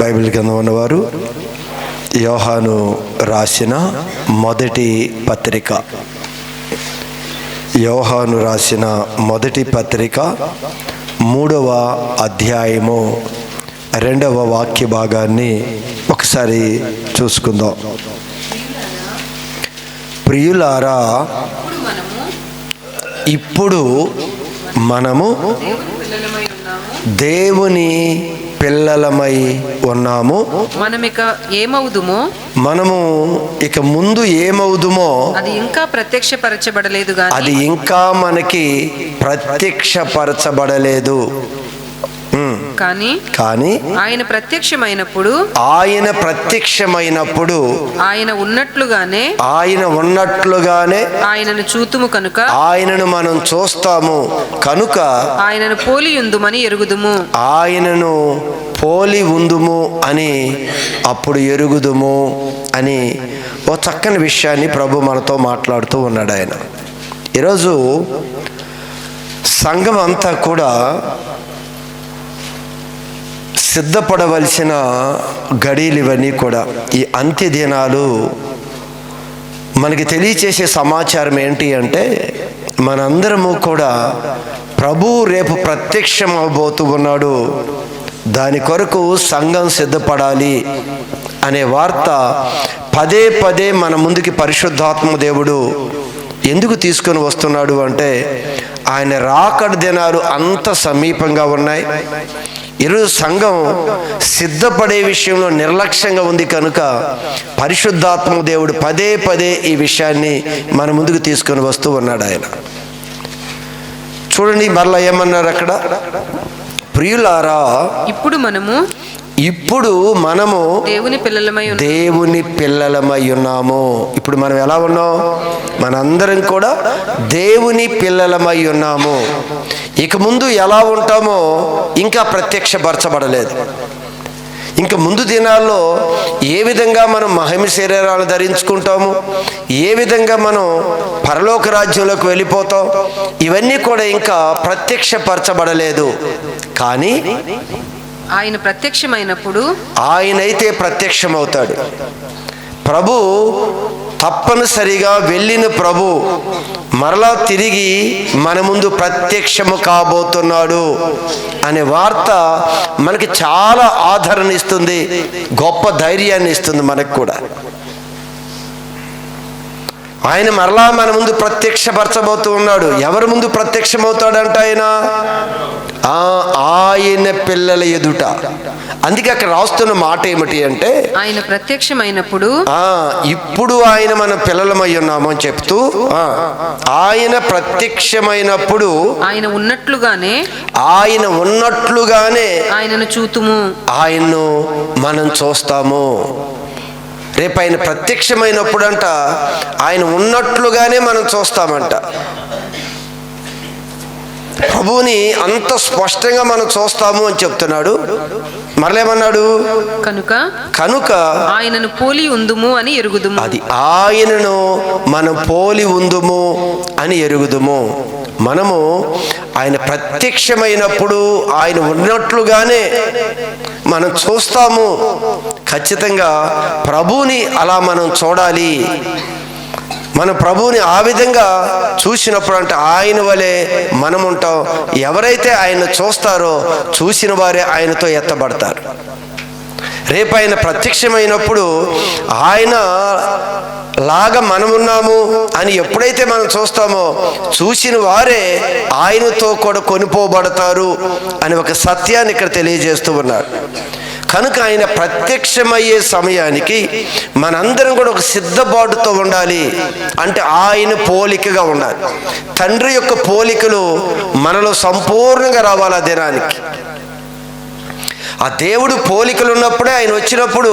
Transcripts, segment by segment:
Bible కింద ఉన్నవారు యోహాను రాసిన మొదటి పత్రిక, యోహాను రాసిన మొదటి పత్రిక 3వ అధ్యాయము 2వ వాక్య భాగాన్ని ఒకసారి చూసుకుందాం. ప్రియులారా, ఇప్పుడు మనము దేవుని పిల్లలమై ఉన్నాము. మనము ఇక ముందు ఏమవుదుమో అది ఇంకా ప్రత్యక్షపరచబడలేదు, అది ఇంకా మనకి ప్రత్యక్షపరచబడలేదు. కానీ ఆయన ప్రత్యక్షమైనప్పుడు ఆయన ఉన్నట్లుగానే ఆయనను చూతుము కనుక ఆయనను మనం చూస్తాము కనుక ఆయనను పోలి ఉందుమని ఎరుగుదుము. ఆయనను పోలి ఉందుము అని అప్పుడు ఎరుగుదుము అని ఓ చక్కని విషయాన్ని ప్రభు మనతో మాట్లాడుతూ ఉన్నాడు. ఆయన ఈరోజు సంఘం అంతా కూడా సిద్ధపడవలసిన గడియలు ఇవన్నీ కూడా. ఈ అంత్య దినాలు మనకి తెలియచేసే సమాచారం ఏంటి అంటే, మనందరము కూడా ప్రభువు రేపు ప్రత్యక్షం అవబోతూ ఉన్నాడు, దాని కొరకు సంఘం సిద్ధపడాలి అనే వార్త పదే పదే మన ముందుకి పరిశుద్ధాత్మ దేవుడు ఎందుకు తీసుకొని వస్తున్నాడు అంటే, ఆయన రాకడ దినాలు అంత సమీపంగా ఉన్నాయి. ఈరోజు సంఘం సిద్ధపడే విషయంలో నిర్లక్ష్యంగా ఉంది కనుక పరిశుద్ధాత్మ దేవుడు పదే పదే ఈ విషయాన్ని మన ముందుకు తీసుకొని వస్తూ ఉన్నాడు. ఆయన చూడండి, మరలా ఏమన్నారు అక్కడ, ప్రియులారా ఇప్పుడు మనము దేవుని పిల్లలమై ఉన్నాము. ఇప్పుడు మనం ఎలా ఉన్నాం? మనందరం కూడా దేవుని పిల్లలమై ఉన్నాము. ఇక ముందు ఎలా ఉంటామో ఇంకా ప్రత్యక్షపరచబడలేదు. ఇంకా ముందు దినాల్లో ఏ విధంగా మనం మహిమ శరీరాలు ధరించుకుంటాము, ఏ విధంగా మనం పరలోక రాజ్యంలోకి వెళ్ళిపోతాం, ఇవన్నీ కూడా ఇంకా ప్రత్యక్షపరచబడలేదు. కానీ ఆయన ప్రత్యక్షమైనప్పుడు ఆయనైతే ప్రత్యక్షమవుతాడు. ప్రభు తప్పనిసరిగా వెళ్ళిన ప్రభు మరలా తిరిగి మన ముందు ప్రత్యక్షము కాబోతున్నాడు అనే వార్త మనకి చాలా ఆదరణ ఇస్తుంది, గొప్ప ధైర్యాన్ని ఇస్తుంది మనకు కూడా. ఆయన మరలా మన ముందు ప్రత్యక్షపరచబోతూ ఉన్నాడు. ఎవరి ముందు ప్రత్యక్షమవుతాడంట? ఆయన పిల్లల ఎదుట. అందుకే అక్కడ రాస్తున్న మాట ఏమిటి అంటే, ఆయన ప్రత్యక్షమైనప్పుడు ఇప్పుడు ఆయన మన పిల్లలమై ఉన్నాము అని చెప్తూ, ఆయన ప్రత్యక్షమైనప్పుడు ఆయన ఉన్నట్లుగానే ఆయనను చూతుము, ఆయన్ను మనం చూస్తాము. రేపు ఆయన ప్రత్యక్షమైనప్పుడు అంట ఆయన ఉన్నట్లుగానే మనం చూస్తామంట. ప్రభువుని అంత స్పష్టంగా మనం చూస్తాము అని చెప్తున్నాడు. మరలేమన్నాడు? కనుక ఆయనను పోలి ఉందుము అని ఎరుగుదుము. అది ఆయనను మనం పోలి ఉందుము అని ఎరుగుదుము. మనము ఆయన ప్రత్యక్షమైనప్పుడు ఆయన ఉన్నట్లుగానే మనం చూస్తాము. ఖచ్చితంగా ప్రభువుని అలా మనం చూడాలి. మన ప్రభువుని ఆ విధంగా చూసినప్పుడు అంటే ఆయన వలె మనం ఉంటాం. ఎవరైతే ఆయన చూస్తారో చూసిన వారే ఆయనతో ఎత్తబడతారు. రేపు ఆయన ప్రత్యక్షమైనప్పుడు ఆయన లాగా మనమున్నాము అని ఎప్పుడైతే మనం చూస్తామో చూసిన వారే ఆయనతో కూడా కొనిపోబడతారు అని ఒక సత్యాన్ని ఇక్కడ తెలియజేస్తూ ఉన్నారు. కనుక ఆయన ప్రత్యక్షమయ్యే సమయానికి మనందరం కూడా ఒక సిద్ధపాటుతో ఉండాలి. అంటే ఆయన పోలికగా ఉండాలి. తండ్రి యొక్క పోలికలు మనలో సంపూర్ణంగా రావాలి ఆ దినానికి. ఆ దేవుడు పోలికలు ఉన్నప్పుడే ఆయన వచ్చినప్పుడు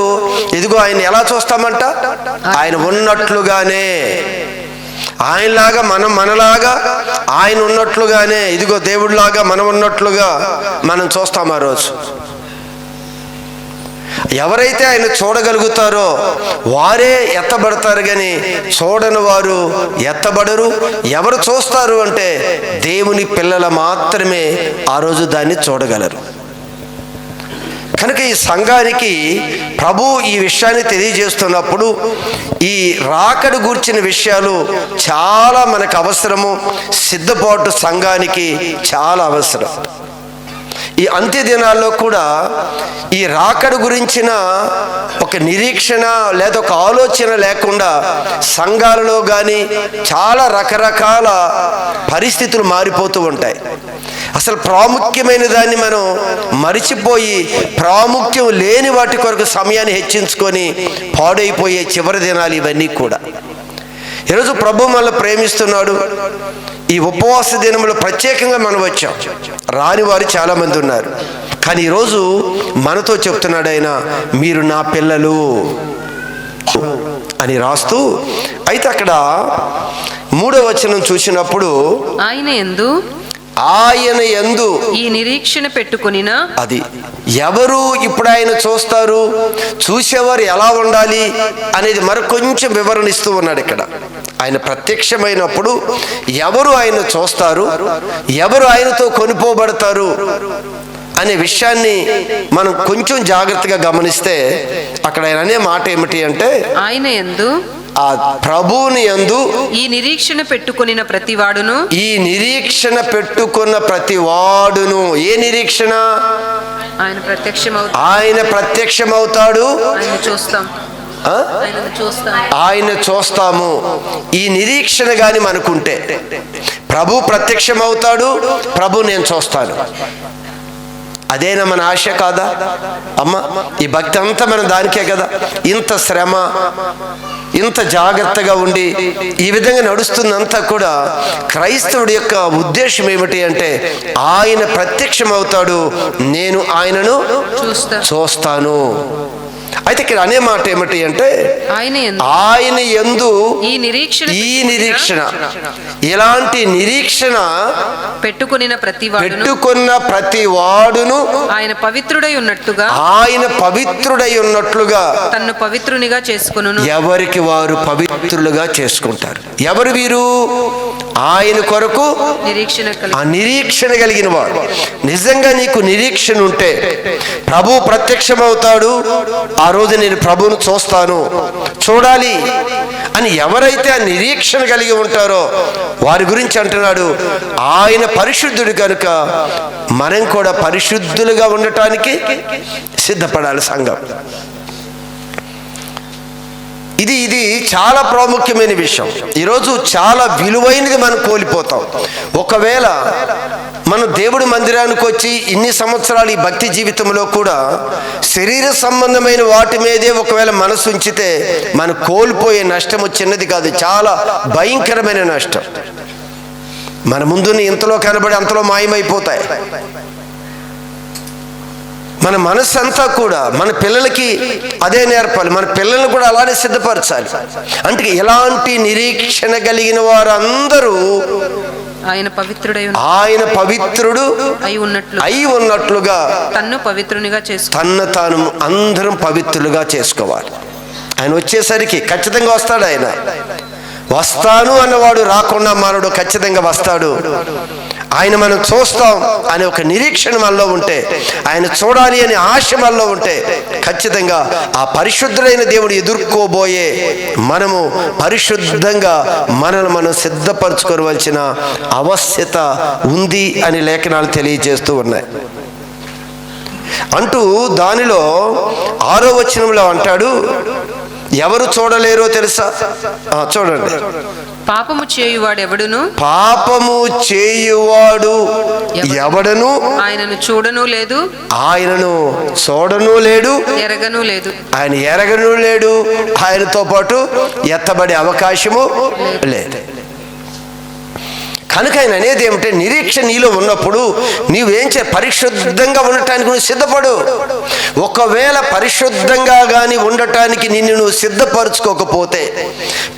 ఇదిగో ఆయన ఎలా చూస్తామంట? ఆయన ఉన్నట్లుగానే, ఆయనలాగా మనలాగా ఆయన ఉన్నట్లుగానే, ఇదిగో దేవుడిలాగా మనం ఉన్నట్లుగా మనం చూస్తాం ఆ రోజు. ఎవరైతే ఆయన చూడగలుగుతారో వారే ఎత్తబడతారు, కానీ చూడని వారు ఎత్తబడరు. ఎవరు చూస్తారు అంటే దేవుని పిల్లలు మాత్రమే ఆ రోజు దాన్ని చూడగలరు. కనుక ఈ సంఘానికి ప్రభు ఈ విషయాన్ని తెలియజేస్తున్నప్పుడు ఈ రాకడ గూర్చిన విషయాలు చాలా మనకు అవసరము. సిద్ధపాటు సంఘానికి చాలా అవసరం. ఈ అంత్య దినాల్లో కూడా ఈ రాకడ గురించిన ఒక నిరీక్షణ లేదా ఒక ఆలోచన లేకుండా సంఘాలలో కానీ చాలా రకరకాల పరిస్థితులు మారిపోతూ ఉంటాయి. అసలు ప్రాముఖ్యమైన దాన్ని మనం మరిచిపోయి ప్రాముఖ్యం లేని వాటి కొరకు సమయాన్ని హెచ్చించుకొని పాడైపోయే చివరి దినాలు ఇవన్నీ కూడా. ఈరోజు ప్రభు మనల్ని ప్రేమిస్తున్నాడు. ఈ ఉపవాస దినములు ప్రత్యేకంగా మనం వచ్చాం. రాని వారు చాలామంది ఉన్నారు. కానీ ఈరోజు మనతో చెప్తున్నాడు ఆయన, మీరు నా పిల్లలు అని రాస్తూ. అయితే అక్కడ 3వ వచనం చూసినప్పుడు ఆయన యందు ఈ నిరీక్షణ పెట్టుకొనిన, అది ఎవరు ఇప్పుడు ఆయన చూస్తారు, చూసేవారు ఎలా ఉండాలి అనేది మరి కొంచెం వివరణ ఇస్తూ ఉన్నాడు ఇక్కడ. ఆయన ప్రత్యక్షమైనప్పుడు ఎవరు ఆయన చూస్తారు, ఎవరు ఆయనతో కొనిపోబడతారు అనే విషయాన్ని మనం కొంచెం జాగ్రత్తగా గమనిస్తే అక్కడ ఆయన అనే మాట ఏమిటి అంటే, ఆయన యందు, ఆ ప్రభువుని యందు ఈ నిరీక్షణ పెట్టుకొనిన ప్రతివాడును, ఈ నిరీక్షణ పెట్టుకున్న ప్రతివాడును. ఏ నిరీక్షణ? ఆయన ప్రత్యక్షమవుతాడు, ఆయన చూస్తాము. ఈ నిరీక్షణ గాని మనకుంటే, ప్రభు ప్రత్యక్షమవుతాడు, ప్రభు నేను చూస్తాను, అదేనా మన ఆశ కాదా అమ్మ? ఈ భక్తి అంతా మన దానికే కదా. ఇంత శ్రమ, ఇంత జాగ్రత్తగా ఉండి ఈ విధంగా నడుస్తుందంతా కూడా క్రైస్తవుడి యొక్క ఉద్దేశం ఏమిటి అంటే, ఆయన ప్రత్యక్షమవుతాడు, నేను ఆయనను చూస్తాను. అయితే ఇక్కడ అనే మాట ఏమిటి అంటే, ఆయన యందు ఈ నిరీక్షణ. ఇలాంటి నిరీక్షణ పెట్టుకున్న ప్రతి వాడును ఆయన పవిత్రుడై ఉన్నట్లుగా తన్ను పవిత్రునిగా చేసుకొనును. ఎవరికి వారు పవిత్రులుగా చేసుకుంటారు. ఎవరు వీరు? ఆయన కొరకు నిరీక్షణ కలిగిన వాడు. నిజంగా నీకు నిరీక్షణ ఉంటే, ప్రభు ప్రత్యక్షమవుతాడు, ఆ రోజు నేను ప్రభువును చూస్తాను, చూడాలి అని ఎవరైతే ఆ నిరీక్షణ కలిగి ఉంటారో వారి గురించి అంటున్నాడు, ఆయన పరిశుద్ధుడు కనుక మనం కూడా పరిశుద్ధులుగా ఉండటానికి సిద్ధపడాలి సంఘం. ఇది చాలా ప్రాముఖ్యమైన విషయం. ఈరోజు చాలా విలువైనది మనం కోల్పోతాం. ఒకవేళ మనం దేవుడి మందిరానికి వచ్చి ఇన్ని సంవత్సరాలు ఈ భక్తి జీవితంలో కూడా శరీర సంబంధమైన వాటి మీదే ఒకవేళ మనసు ఉంచితే మనం కోల్పోయే నష్టము చిన్నది కాదు, చాలా భయంకరమైన నష్టం. మన ముందుని ఇంతలో కనబడి అంతలో మాయమైపోతాయి. మన మనస్సు అంతా కూడా మన పిల్లలకి అదే నేర్పాలి, మన పిల్లల్ని కూడా అలానే సిద్ధపరచాలి. అంటే ఎలాంటి నిరీక్షణ కలిగిన వారందరూ ఆయన పవిత్రుడు అయి ఉన్నట్లుగా తన్ను తాను అందరం పవిత్రులుగా చేసుకోవాలి. ఆయన వచ్చేసరికి ఖచ్చితంగా వస్తాడు. ఆయన వస్తాను అన్నవాడు రాకుండా మానడు, ఖచ్చితంగా వస్తాడు. ఆయన మనం చూస్తాం అనే ఒక నిరీక్షణ మనలో ఉంటే, ఆయన చూడాలి అనే ఆశ మనలో ఉంటే, ఖచ్చితంగా ఆ పరిశుద్ధుడైన దేవుడు ఎదుర్కోబోయే మనము పరిశుద్ధంగా మనల్ని మనం సిద్ధపరచుకోవలసిన ఆవశ్యకత ఉంది అని లేఖనాలు తెలియజేస్తూ ఉన్నాయి. అంటూ దానిలో 6వ వచనంలో అంటాడు, ఎవరు చూడలేరో తెలుసా? చూడండి. పాపము చేయువాడు ఎవడను ఆయనను చూడను లేదు, ఆయనను చూడను లేడు, ఎరగను లేదు. ఆయన ఎరగను లేడు, ఆయనతో పాటు ఎత్తబడే అవకాశము లేదు. కనుక ఆయన అనేది ఏమిటంటే, నిరీక్షణ నీలో ఉన్నప్పుడు నీవేం పరిశుద్ధంగా ఉండటానికి నువ్వు సిద్ధపడు. ఒకవేళ పరిశుద్ధంగా కానీ ఉండటానికి నిన్ను నువ్వు సిద్ధపరచుకోకపోతే,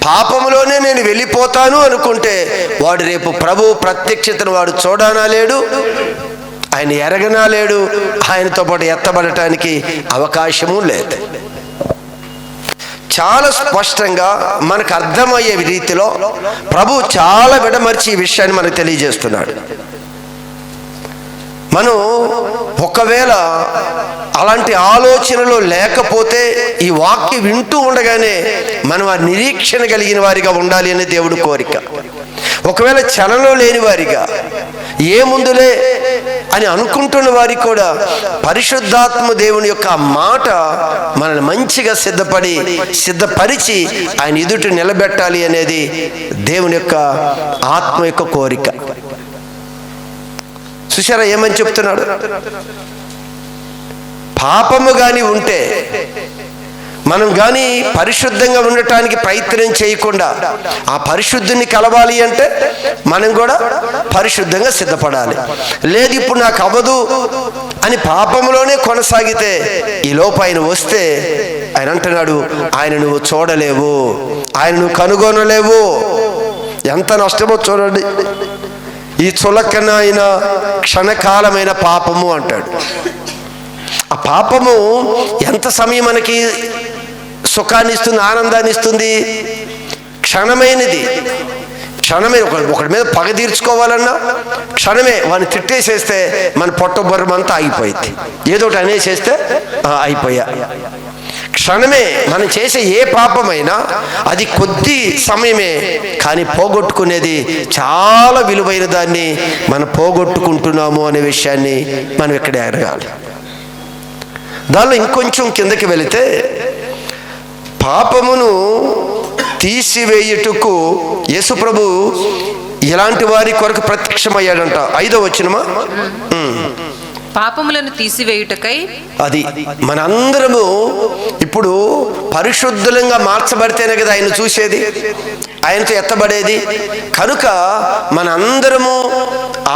పాపంలోనే నేను వెళ్ళిపోతాను అనుకుంటే, వాడు రేపు ప్రభు ప్రత్యక్షతను వాడు చూడనా లేడు, ఆయన ఎరగనా లేడు, ఆయనతో పాటు ఎత్తబడటానికి అవకాశము లేదు. చాలా స్పష్టంగా మనకు అర్థమయ్యే రీతిలో ప్రభు చాలా విడమర్చి ఈ విషయాన్ని మనకు తెలియజేస్తున్నాడు. మనం ఒకవేళ అలాంటి ఆలోచనలు లేకపోతే ఈ వాక్యం వింటూ ఉండగానే మనం ఆ నిరీక్షణ కలిగిన వారిగా ఉండాలి అనే దేవుడి కోరిక. ఒకవేళ చలనం లేని వారిగా ఏముందులే అని అనుకుంటున్న వారికి కూడా పరిశుద్ధాత్మ దేవుని యొక్క మాట మనల్ని మంచిగా సిద్ధపరిచి ఆయన ఎదుట నిలబెట్టాలి అనేది దేవుని యొక్క ఆత్మ యొక్క కోరిక. చూశారా ఏమని చెప్తున్నాడు? పాపము గాని ఉంటే మనం కానీ పరిశుద్ధంగా ఉండటానికి ప్రయత్నం చేయకుండా ఆ పరిశుద్ధిని కలవాలి అంటే మనం కూడా పరిశుద్ధంగా సిద్ధపడాలి. లేదు ఇప్పుడు నాకు అవ్వదు అని పాపంలోనే కొనసాగితే ఈ లోపు ఆయన వస్తే ఆయన అంటున్నాడు, ఆయన నువ్వు చూడలేవు, ఆయన నువ్వు కనుగొనలేవు. ఎంత నష్టమో చూడండి. ఈ చులకనైన క్షణకాలమైన పాపము అంటాడు. ఆ పాపము ఎంత సమయం మనకి సుఖాన్ని ఇస్తుంది, ఆనందాన్ని ఇస్తుంది? క్షణమైనది. క్షణమే. ఒకటి మీద పగ తీర్చుకోవాలన్నా క్షణమే. వాడిని తిట్టేసేస్తే మన పొట్టబొర్రమంతా ఆగిపోయింది. ఏదోటి అనేసేస్తే అయిపోయా. క్షణమే. మనం చేసే ఏ పాపమైనా అది కొద్ది సమయమే, కానీ పోగొట్టుకునేది చాలా విలువైన దాన్ని మనం పోగొట్టుకుంటున్నాము అనే విషయాన్ని మనం ఇక్కడే ఎరగాలి. దానిలో ఇంకొంచెం కిందకి వెళితే పాపమును తీసివేయుటకు యేసుప్రభు ఇలాంటి వారి కొరకు ప్రత్యక్షమయ్యాడంట. 5వ వచనమా? పాపములను తీసివేయుటకై. అది మనందరము ఇప్పుడు పరిశుద్ధంగా మార్చబడితేనే కదా ఆయన చూసేది, ఆయనతో ఎత్తబడేది. కనుక మనందరము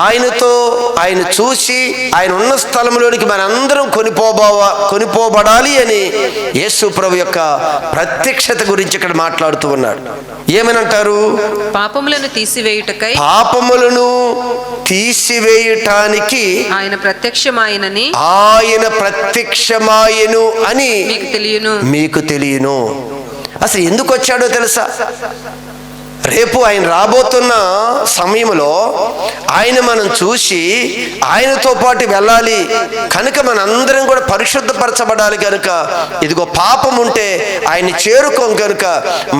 ఆయన చూసి ఆయన ఉన్న స్థలంలోనికి మనందరం కొనిపోబడాలి అని యేసు ప్రభు యొక్క ప్రత్యక్షత గురించి ఇక్కడ మాట్లాడుతూ ఉన్నాడు. ఏమనంటారు? పాపములను తీసివేయుటకై. పాపములను తీసివేయటానికి ఆయన ప్రత్యక్షమాయనని, ఆయన ప్రత్యక్షమాయను అని మీకు తెలియను. అసలు ఎందుకు వచ్చాడో తెలుసా? రేపు ఆయన రాబోతున్న సమయంలో ఆయన మనం చూసి ఆయనతో పాటు వెళ్ళాలి. కనుక మనందరం కూడా పరిశుద్ధపరచబడాలి. కనుక ఇదిగో పాపం ఉంటే ఆయన్ని చేరుకోం. కనుక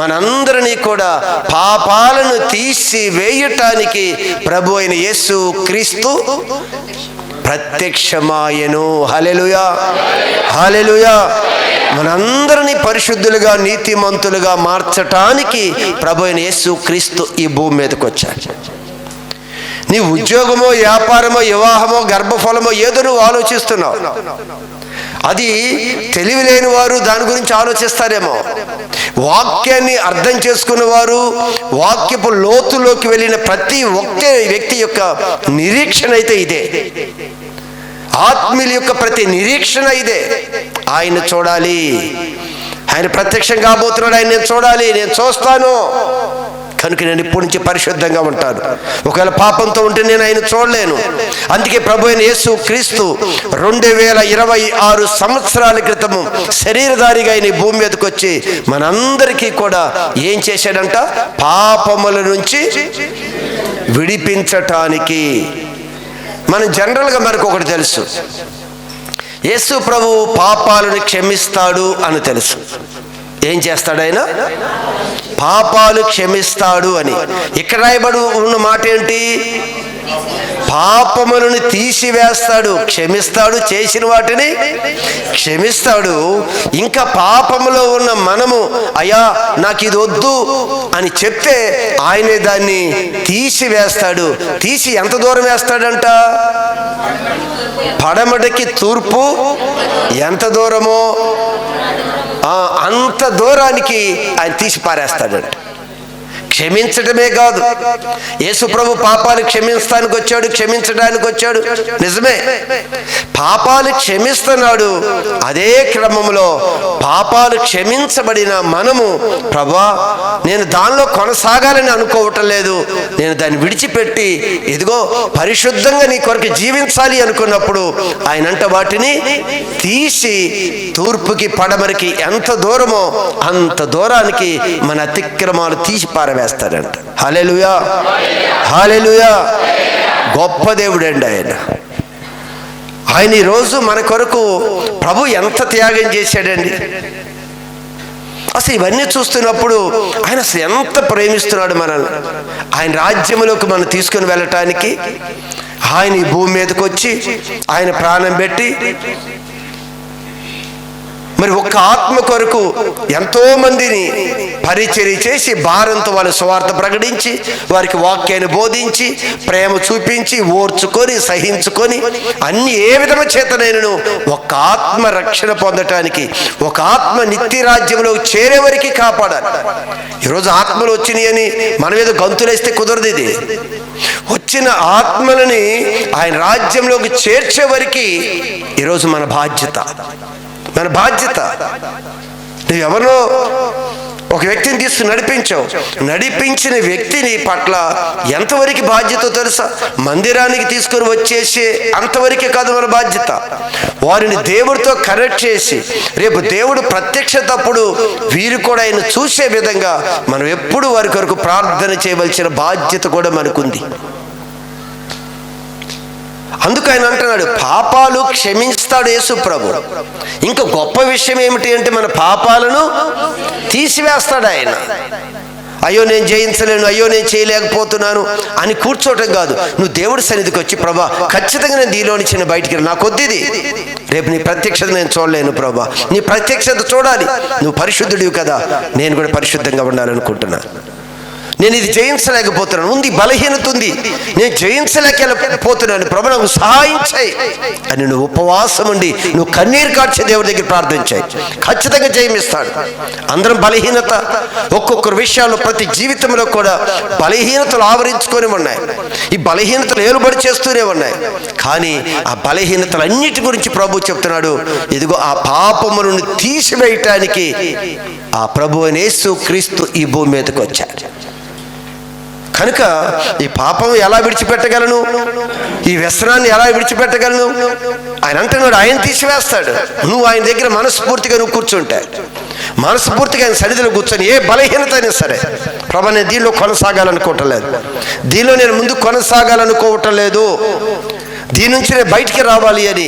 మనందరినీ కూడా పాపాలను తీసి వేయటానికి ప్రభు అయిన యేసు క్రీస్తు ప్రత్యక్షమాయను. హల్లెలూయా, హల్లెలూయా. మనందరినీ పరిశుద్ధులుగా నీతిమంతులుగా మార్చటానికి ప్రభు అయిన యేసు క్రీస్తు ఈ భూమి మీదకి వచ్చాడు. నీ ఉద్యోగమో, వ్యాపారమో, వివాహమో, గర్భఫలమో ఏదో నువ్వు ఆలోచిస్తున్నావు. అది తెలివి లేని వారు దాని గురించి ఆలోచిస్తారేమో. వాక్యాన్ని అర్థం చేసుకున్నవారు, వాక్యపు లోతులోకి వెళ్ళిన ప్రతి ఒక్క వ్యక్తి యొక్క నిరీక్షణ అయితే ఇదే. ఆత్మీయుల యొక్క ప్రతి నిరీక్షణ ఇదే. ఆయన చూడాలి, ఆయన ప్రత్యక్షం కాబోతున్నాడు, ఆయన నేను చూడాలి, నేను చూస్తాను. కనుక నేను ఇప్పటి నుంచి పరిశుద్ధంగా ఉంటాను. ఒకవేళ పాపంతో ఉంటే నేను ఆయన చూడలేను. అందుకే ప్రభు అయిన యేసు క్రీస్తు 2026 సంవత్సరాల క్రితము శరీరధారిగా ఆయన ఈ భూమి మీదకి వచ్చి మనందరికీ కూడా ఏం చేశాడంట? పాపముల నుంచి విడిపించటానికి. మనం జనరల్గా మనకు ఒకటి తెలుసు, యేసు ప్రభు పాపాలను క్షమిస్తాడు అని తెలుసు. ఏం చేస్తాడు ఆయన? పాపాలు క్షమిస్తాడు అని. ఇక్కడ రాయబడి ఉన్న మాట ఏంటి? పాపములను తీసివేస్తాడు, క్షమిస్తాడు, చేసిన వాటిని క్షమిస్తాడు. ఇంకా పాపములో ఉన్న మనము అయ్యా నాకు ఇది వద్దు అని చెప్తే ఆయనే దాన్ని తీసివేస్తాడు. తీసి ఎంత దూరం వేస్తాడంట? పడమటికి తూర్పు ఎంత దూరమో అంత దూరానికి ఆయన తీసి పారేస్తాడంట. క్షమించడమే కాదు, యేసు ప్రభు పాపాలు క్షమించడానికి వచ్చాడు నిజమే. పాపాలు క్షమిస్తున్నాడు. అదే క్రమంలో పాపాలు క్షమించబడిన మనము ప్రభా నేను దానిలో కొనసాగాలని అనుకోవటం లేదు, నేను దాన్ని విడిచిపెట్టి ఇదిగో పరిశుద్ధంగా నీ కొరకు జీవించాలి అనుకున్నప్పుడు ఆయనంట వాటిని తీసి తూర్పుకి పడమరికి ఎంత దూరమో అంత దూరానికి మన అతిక్రమాలు తీసి పారవేస్తాడంట. హల్లెలూయా, హల్లెలూయా. గొప్ప దేవుడండి ఆయన. ఆయన ఈరోజు మన కొరకు ప్రభు ఎంత త్యాగం చేశాడండి. అసలు ఇవన్నీ చూస్తున్నప్పుడు ఆయన అసలు ఎంత ప్రేమిస్తున్నాడు మనల్ని. ఆయన రాజ్యంలోకి మనం తీసుకుని వెళ్ళటానికి ఆయన ఈ భూమి మీదకి వచ్చి ఆయన ప్రాణం పెట్టి మరి ఒక్క ఆత్మ కొరకు ఎంతో మందిని పరిచర్య చేసి భారంతో వాళ్ళ సువార్త ప్రకటించి వారికి వాక్యాన్ని బోధించి ప్రేమ చూపించి ఓర్చుకొని సహించుకొని అన్ని ఏ విధమ చేతనైనను ఒక ఆత్మ రక్షణ పొందటానికి ఒక ఆత్మ నిత్య రాజ్యంలో చేరే వరకు కాపాడాలి. ఈరోజు ఆత్మలు వచ్చినాయి అని మన మీద గంతులేస్తే కుదరదు. ఇది వచ్చిన ఆత్మలని ఆయన రాజ్యంలోకి చేర్చే వరకు ఈరోజు మన బాధ్యత. నువ్వు ఎవరో ఒక వ్యక్తిని తీసుకుని నడిపించిన వ్యక్తిని పట్ల ఎంతవరకు బాధ్యత తెలుసా? మందిరానికి తీసుకొని వచ్చేసి అంతవరకే కాదు మన బాధ్యత. వారిని దేవుడితో కనెక్ట్ చేసి రేపు దేవుడు ప్రత్యక్షతప్పుడు వీరు కూడా ఆయన చూసే విధంగా మనం ఎప్పుడు వారి కొరకు ప్రార్థన చేయవలసిన బాధ్యత కూడా మనకుంది. అందుకు ఆయన అంటున్నాడు, పాపాలు క్షమిస్తాడు యేసు ప్రభు. ఇంకా గొప్ప విషయం ఏమిటి అంటే మన పాపాలను తీసివేస్తాడు ఆయన. అయ్యో నేను జయించలేను, అయ్యో నేను చేయలేకపోతున్నాను అని కూర్చోవటం కాదు. నువ్వు దేవుడి సన్నిధికి వచ్చి, ప్రభా ఖచ్చితంగా నేను దీనిలో నుంచి నేను బయటికి రా, నాకు వద్దిది, రేపు నీ ప్రత్యక్షత నేను చూడలేను ప్రభా, నీ ప్రత్యక్షత చూడాలి, నువ్వు పరిశుద్ధుడివి కదా, నేను కూడా పరిశుద్ధంగా ఉండాలనుకుంటున్నా, నేను ఇది జయించలేకపోతున్నాను, ఉంది బలహీనత ఉంది, నేను జయించలేకపోతున్నాను ప్రభు నాకు సహాయం చేయి అని నువ్వు ఉపవాసం ఉండి నువ్వు కన్నీరు కార్చే దేవుడి దగ్గర ప్రార్థించాయి, ఖచ్చితంగా జయమిస్తాడు. అందరం బలహీనత ఒక్కొక్కరు విషయాల్లో ప్రతి జీవితంలో కూడా బలహీనతలు ఆవరించుకొని ఉన్నాయి. ఈ బలహీనతలు ఏలుబడి చేస్తూనే ఉన్నాయి. కానీ ఆ బలహీనతలన్నిటి గురించి ప్రభు చెప్తున్నాడు, ఇదిగో ఆ పాపములను తీసివేయటానికి ఆ ప్రభు అయిన యేసు క్రీస్తు ఈ భూమి మీదకి వచ్చాడు. కనుక ఈ పాపం ఎలా విడిచిపెట్టగలను, ఈ వ్యసనాన్ని ఎలా విడిచిపెట్టగలను? ఆయన అంటున్నాడు ఆయన తీసివేస్తాడు. నువ్వు ఆయన దగ్గర మనస్ఫూర్తిగా నువ్వు కూర్చుంటే, మనస్ఫూర్తిగా ఆయన సన్నిధిలో కూర్చొని ఏ బలహీనత అయినా సరే, ప్రభు నేను దీనిలో కొనసాగాలనుకోవటం లేదు, దీనిలో నేను ముందు కొనసాగాలనుకోవటం లేదు, దీని నుంచి నేను బయటికి రావాలి అని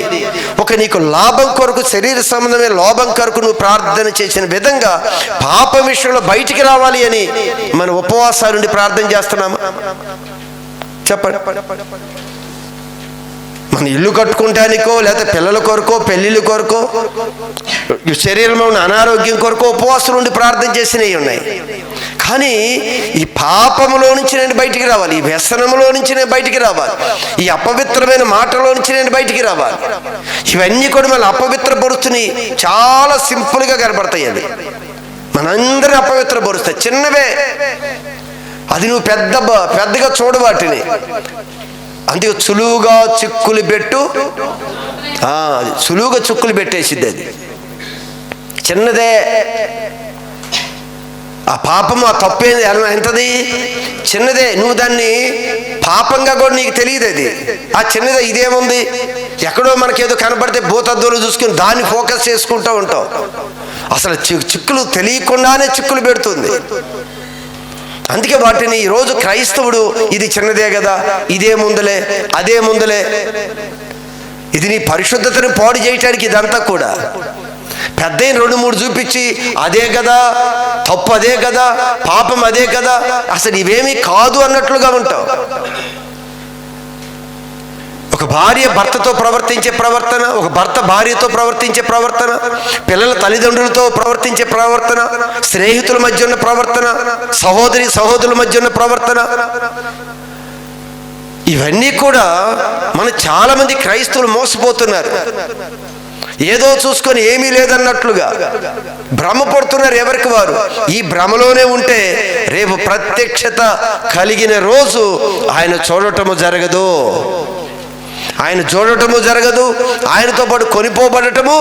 ఒక నీకు లాభం కొరకు, శరీర సంబంధమైన లాభం కొరకు నువ్వు ప్రార్థన చేసిన విధంగా పాపం విషయంలో బయటికి రావాలి అని మన ఉపవాసాల నుండి ప్రార్థన చేస్తున్నామా? చెప్పండి. మన ఇల్లు కట్టుకుంటానికో లేకపోతే పిల్లల కొరకో పెళ్ళిళ్ళ కొరకో శరీరంలో ఉన్న అనారోగ్యం కొరకో ఉపవాసం నుండి ప్రార్థన చేసినవి ఉన్నాయి. కానీ ఈ పాపములో నుంచి నేను బయటికి రావాలి, ఈ వ్యసనములో నుంచి నేను బయటికి రావాలి, ఈ అపవిత్రమైన మాటలో నుంచి నేను బయటికి రావాలి. ఇవన్నీ కూడా మళ్ళీ అపవిత్రపరుస్తున్నాయి. చాలా సింపుల్గా కనబడతాయి. అవి మనందరినీ అపవిత్రపరుస్తాయి. చిన్నవే, అది నువ్వు పెద్దగా చూడు వాటిని. అందుకే సులువుగా చిక్కులు పెట్టు, సులువుగా చిక్కులు పెట్టేసిద్ది. అది చిన్నదే. ఆ పాపం ఆ తప్పేది ఎంతది? చిన్నదే. నువ్వు దాన్ని పాపంగా కూడా నీకు తెలియదు. అది ఆ చిన్నదే. ఇదేముంది, ఎక్కడో మనకేదో కనబడితే భూతద్దులు చూసుకుని దాన్ని ఫోకస్ చేసుకుంటూ ఉంటావు. అసలు చిక్కులు తెలియకుండానే చిక్కులు పెడుతుంది. అందుకే వాటిని ఈరోజు క్రైస్తవుడు ఇది చిన్నదే కదా, ఇదే ముందులే, అదే ముందులే, ఇది నీ పరిశుద్ధతను పాడు చేయటానికి ఇదంతా కూడా పెద్ద 2-3 చూపించి అదే కదా తప్పు, అదే కదా పాపం, అదే కదా అసలు ఇవేమీ కాదు అన్నట్లుగా ఉంటావు. ఒక భార్య భర్తతో ప్రవర్తించే ప్రవర్తన, ఒక భర్త భార్యతో ప్రవర్తించే ప్రవర్తన, పిల్లల తల్లిదండ్రులతో ప్రవర్తించే ప్రవర్తన, స్నేహితుల మధ్య ఉన్న ప్రవర్తన, సహోదరుల మధ్య ఉన్న ప్రవర్తన, ఇవన్నీ కూడా మన చాలా మంది క్రైస్తవులు మోసపోతున్నారు. ఏదో చూసుకొని ఏమీ లేదన్నట్లుగా భ్రమపడుతున్నారు ఎవరికి వారు. ఈ భ్రమలోనే ఉంటే రేపు ప్రత్యక్షత కలిగిన రోజు ఆయన చూడటము జరగదు, ఆయన చూడటము జరగదు, ఆయనతో పాటు కొనిపోబడటము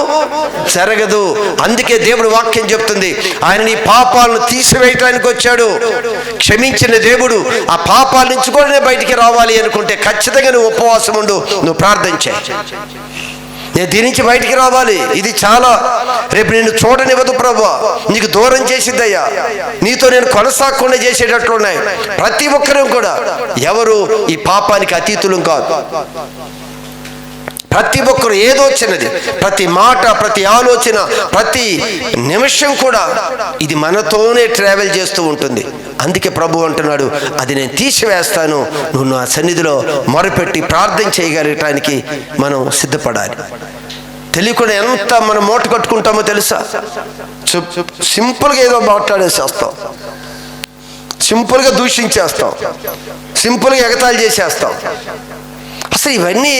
జరగదు. అందుకే దేవుడు వాక్యం చెప్తుంది, ఆయన నీ పాపాలను తీసివేయటానికి వచ్చాడు. క్షమించిన దేవుడు ఆ పాపాల నుంచి కూడా బయటికి రావాలి అనుకుంటే ఖచ్చితంగా నువ్వు ఉపవాసం ఉండు, నువ్వు ప్రార్థన చేయి. నేను దీని నుంచి బయటికి రావాలి, ఇది చాలా రేపు నేను చూడనివ్వదు ప్రభువా, నీకు దూరం చేసిద్దయ్యా, నీతో నేను కొనసాగకుండా చేసేటట్లున్నాయి. ప్రతి ఒక్కరూ కూడా ఎవరు ఈ పాపానికి అతీతులు కాదు. ప్రతి ఒక్కరు ఏదో చిన్నది, ప్రతి మాట, ప్రతి ఆలోచన, ప్రతి నిమిషం కూడా ఇది మనతోనే ట్రావెల్ చేస్తూ ఉంటుంది. అందుకే ప్రభు అంటున్నాడు, అది నేను తీసివేస్తాను, నువ్వు నా సన్నిధిలో మొరపెట్టి ప్రార్థన చేయగలగటానికి మనం సిద్ధపడాలి. తెలియకుండా ఎంత మనం మూట కట్టుకుంటామో తెలుసా? సింపుల్గా ఏదో మాట్లాడేసేస్తాం, సింపుల్గా దూషించేస్తాం, సింపుల్గా ఎగతాళి చేసేస్తాం. అసలు ఇవన్నీ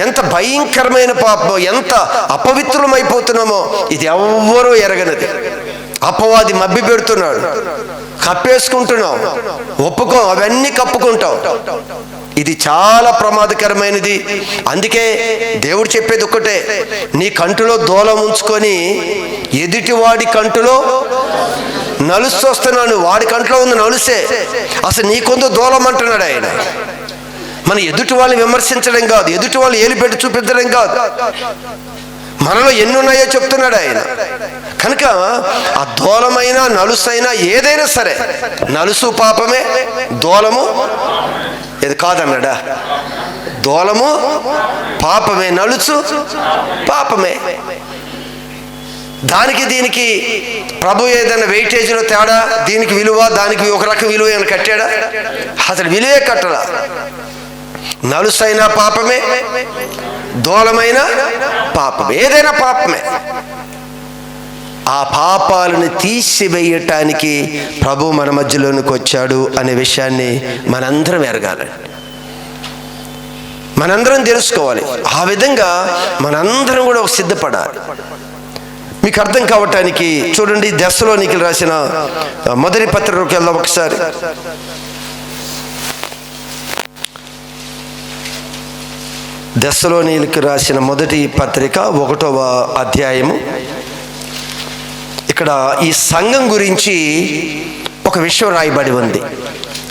ఎంత భయంకరమైన పాపం, ఎంత అపవిత్రమైపోతున్నామో ఇది ఎవ్వరూ ఎరగనది. అపవాది మభ్య పెడుతున్నాడు, కప్పేసుకుంటున్నాం, ఒప్పుకో, అవన్నీ కప్పుకుంటాం. ఇది చాలా ప్రమాదకరమైనది. అందుకే దేవుడు చెప్పేది ఒక్కటే, నీ కంటిలో దూలం ఉంచుకొని ఎదుటివాడి కంటిలో నలుసు వస్తున్నాను. వాడి కంట్లో ఉంది నలుసే, అసలు నీకొందు దూలం అంటున్నాడు ఆయన. మన ఎదుటి వాళ్ళని విమర్శించడం కాదు, ఎదుటి వాళ్ళు ఏలు పెట్టి చూపించడం కాదు, మనలో ఎన్ని ఉన్నాయో చెప్తున్నాడు ఆయన. కనుక ఆ దూలమైనా నలుసైనా ఏదైనా సరే, నలుసు పాపమే, దూలము ఇది కాదన్నాడా? దూలము పాపమే, నలుసు పాపమే. దానికి దీనికి ప్రభు ఏదైనా వెయిటేజ్లో తేడా, దీనికి విలువ, దానికి ఒక రకం విలువ ఏమైనా కట్టాడా? అసలు విలువే కట్టడా. నలుసైనా పాపమే, దూలమైన పాపమే, ఏదైనా పాపమే. ఆ పాపాలను తీసివేయటానికి ప్రభు మన మధ్యలోనికి వచ్చాడు అనే విషయాన్ని మనందరం ఎరగాలి, మనందరం తెలుసుకోవాలి. ఆ విధంగా మనందరం కూడా సిద్ధపడాలి. మీకు అర్థం కావటానికి చూడండి, దెస్సలోనికీయులు రాసిన మొదటి పత్రికలోకి వెళ్దాం ఒకసారి. దెస్సలోనికీయులకు రాసిన మొదటి పత్రిక 1వ అధ్యాయము. ఇక్కడ ఈ సంఘం గురించి ఒక విషయం రాయబడి ఉంది.